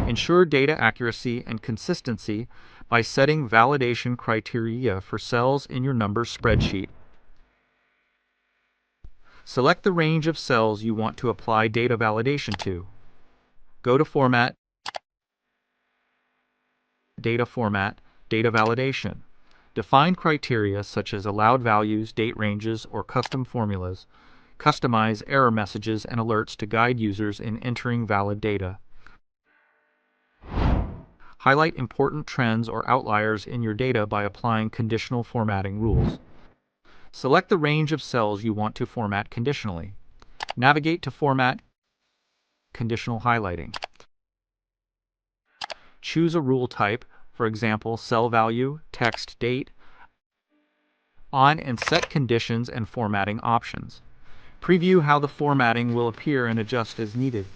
Ensure data accuracy and consistency by setting validation criteria for cells in your numbers spreadsheet. Select the range of cells you want to apply data validation to. Go to Format, Data Format, Data Validation. Define criteria such as allowed values, date ranges, or custom formulas. Customize error messages and alerts to guide users in entering valid data. Highlight important trends or outliers in your data by applying conditional formatting rules. Select the range of cells you want to format conditionally. Navigate to Format, Conditional Highlighting. Choose a rule type, for example, cell value, text, date, on and set conditions and formatting options. Preview how the formatting will appear and adjust as needed.